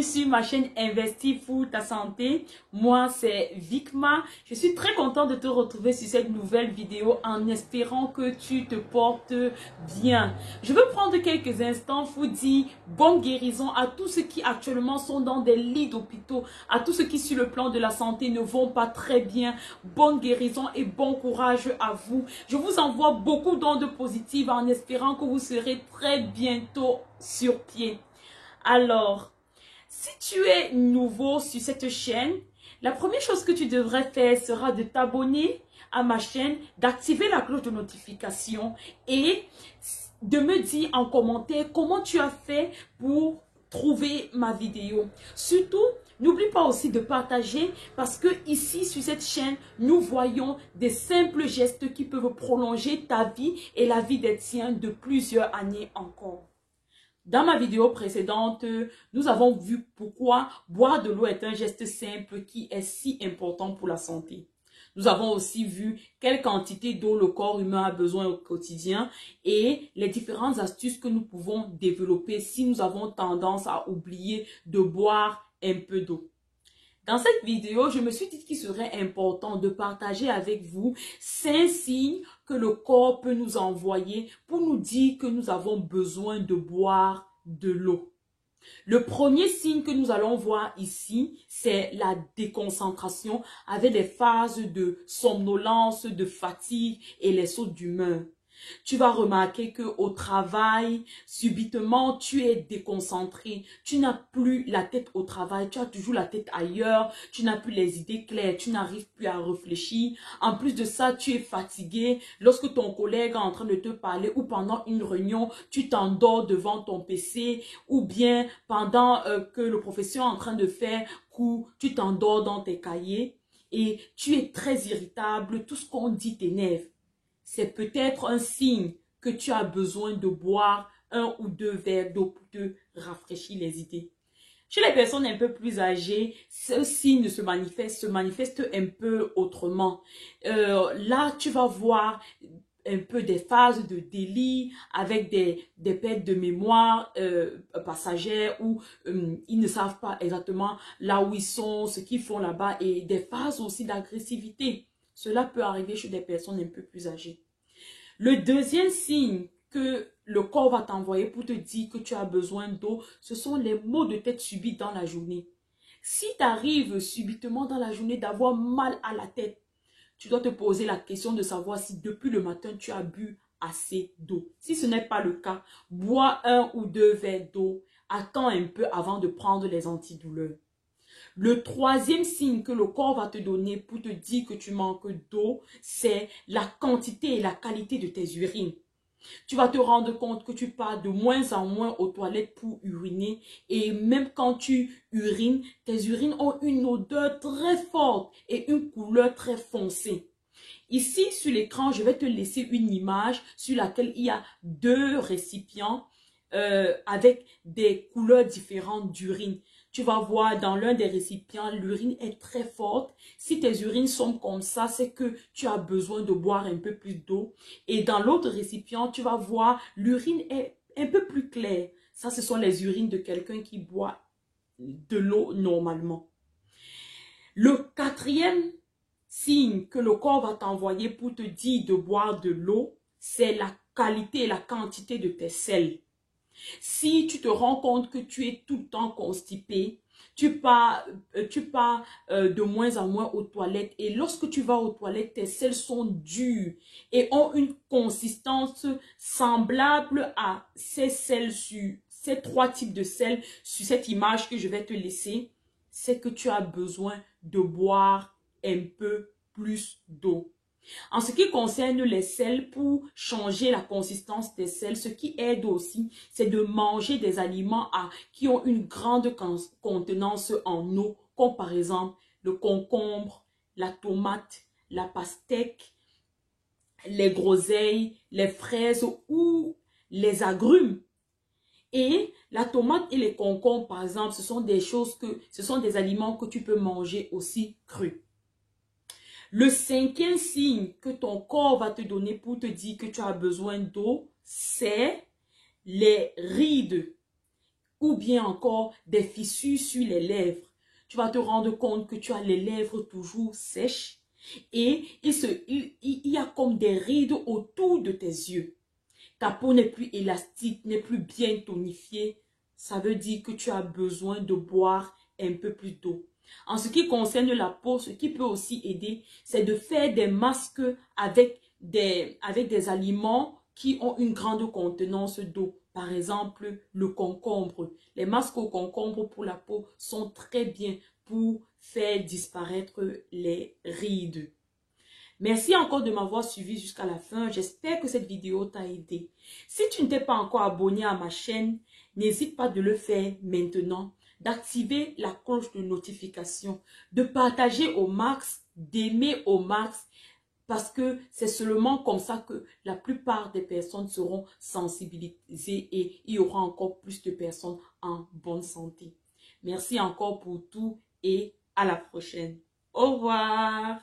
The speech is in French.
bienvenue sur ma chaîne Investis pour ta santé. Moi, c'est Vicma. Je suis très contente de te retrouver sur cette nouvelle vidéo en espérant que tu te portes bien. Je veux prendre quelques instants pour dire bonne guérison à tous ceux qui actuellement sont dans des lits d'hôpitaux, à tous ceux qui sur le plan de la santé ne vont pas très bien. Bonne guérison et bon courage à vous. Je vous envoie beaucoup d'ondes positives en espérant que vous serez très bientôt sur pied. Alors, si tu es nouveau sur cette chaîne, la première chose que tu devrais faire sera de t'abonner à ma chaîne, d'activer la cloche de notification et de me dire en commentaire comment tu as fait pour trouver ma vidéo. Surtout, n'oublie pas aussi de partager parce que ici sur cette chaîne, nous voyons des simples gestes qui peuvent prolonger ta vie et la vie des tiens de plusieurs années encore. Dans ma vidéo précédente, nous avons vu pourquoi boire de l'eau est un geste simple qui est si important pour la santé. Nous avons aussi vu quelle quantité d'eau le corps humain a besoin au quotidien et les différentes astuces que nous pouvons développer si nous avons tendance à oublier de boire un peu d'eau. Dans cette vidéo, je me suis dit qu'il serait important de partager avec vous 5 signes que le corps peut nous envoyer pour nous dire que nous avons besoin de boire de l'eau. Le premier signe que nous allons voir ici, c'est la déconcentration avec des phases de somnolence, de fatigue et les sauts d'humeur. Tu vas remarquer que au travail, subitement, tu es déconcentré. Tu n'as plus la tête au travail, tu as toujours la tête ailleurs. Tu n'as plus les idées claires, tu n'arrives plus à réfléchir. En plus de ça, tu es fatigué. Lorsque ton collègue est en train de te parler ou pendant une réunion, tu t'endors devant ton PC ou bien pendant que le professeur est en train de faire cours, tu t'endors dans tes cahiers et tu es très irritable. Tout ce qu'on dit t'énerve. C'est peut-être un signe que tu as besoin de boire 1 ou 2 verres d'eau pour te rafraîchir les idées. Chez les personnes un peu plus âgées, ce signe se manifeste un peu autrement. Là, tu vas voir un peu des phases de délit avec des pertes de mémoire passagères où ils ne savent pas exactement là où ils sont, ce qu'ils font là-bas et des phases aussi d'agressivité. Cela peut arriver chez des personnes un peu plus âgées. Le deuxième signe que le corps va t'envoyer pour te dire que tu as besoin d'eau, ce sont les maux de tête subits dans la journée. Si tu arrives subitement dans la journée d'avoir mal à la tête, tu dois te poser la question de savoir si depuis le matin tu as bu assez d'eau. Si ce n'est pas le cas, bois 1 ou 2 verres d'eau. Attends un peu avant de prendre les antidouleurs. Le troisième signe que le corps va te donner pour te dire que tu manques d'eau, c'est la quantité et la qualité de tes urines. Tu vas te rendre compte que tu pars de moins en moins aux toilettes pour uriner et même quand tu urines, tes urines ont une odeur très forte et une couleur très foncée. Ici, sur l'écran, je vais te laisser une image sur laquelle il y a 2 récipients avec des couleurs différentes d'urine. Tu vas voir dans l'un des récipients, l'urine est très forte. Si tes urines sont comme ça, c'est que tu as besoin de boire un peu plus d'eau. Et dans l'autre récipient, tu vas voir, l'urine est un peu plus claire. Ça, ce sont les urines de quelqu'un qui boit de l'eau normalement. Le quatrième signe que le corps va t'envoyer pour te dire de boire de l'eau, c'est la qualité et la quantité de tes selles. Si tu te rends compte que tu es tout le temps constipé, tu pars de moins en moins aux toilettes et lorsque tu vas aux toilettes, tes selles sont dures et ont une consistance semblable à ces selles sur ces 3 types de selles sur cette image que je vais te laisser, c'est que tu as besoin de boire un peu plus d'eau. En ce qui concerne les selles, pour changer la consistance des selles, ce qui aide aussi, c'est de manger des aliments qui ont une grande contenance en eau, comme par exemple le concombre, la tomate, la pastèque, les groseilles, les fraises ou les agrumes. Et la tomate et les concombres, par exemple, ce sont des aliments que tu peux manger aussi crus. Le 5e signe que ton corps va te donner pour te dire que tu as besoin d'eau, c'est les rides ou bien encore des fissures sur les lèvres. Tu vas te rendre compte que tu as les lèvres toujours sèches et il y a comme des rides autour de tes yeux. Ta peau n'est plus élastique, n'est plus bien tonifiée. Ça veut dire que tu as besoin de boire un peu plus d'eau. En ce qui concerne la peau, ce qui peut aussi aider, c'est de faire des masques avec des aliments qui ont une grande contenance d'eau. Par exemple, le concombre. Les masques au concombre pour la peau sont très bien pour faire disparaître les rides. Merci encore de m'avoir suivi jusqu'à la fin. J'espère que cette vidéo t'a aidé. Si tu ne t'es pas encore abonné à ma chaîne, n'hésite pas de le faire maintenant, d'activer la cloche de notification, de partager au max, d'aimer au max, parce que c'est seulement comme ça que la plupart des personnes seront sensibilisées et il y aura encore plus de personnes en bonne santé. Merci encore pour tout et à la prochaine. Au revoir.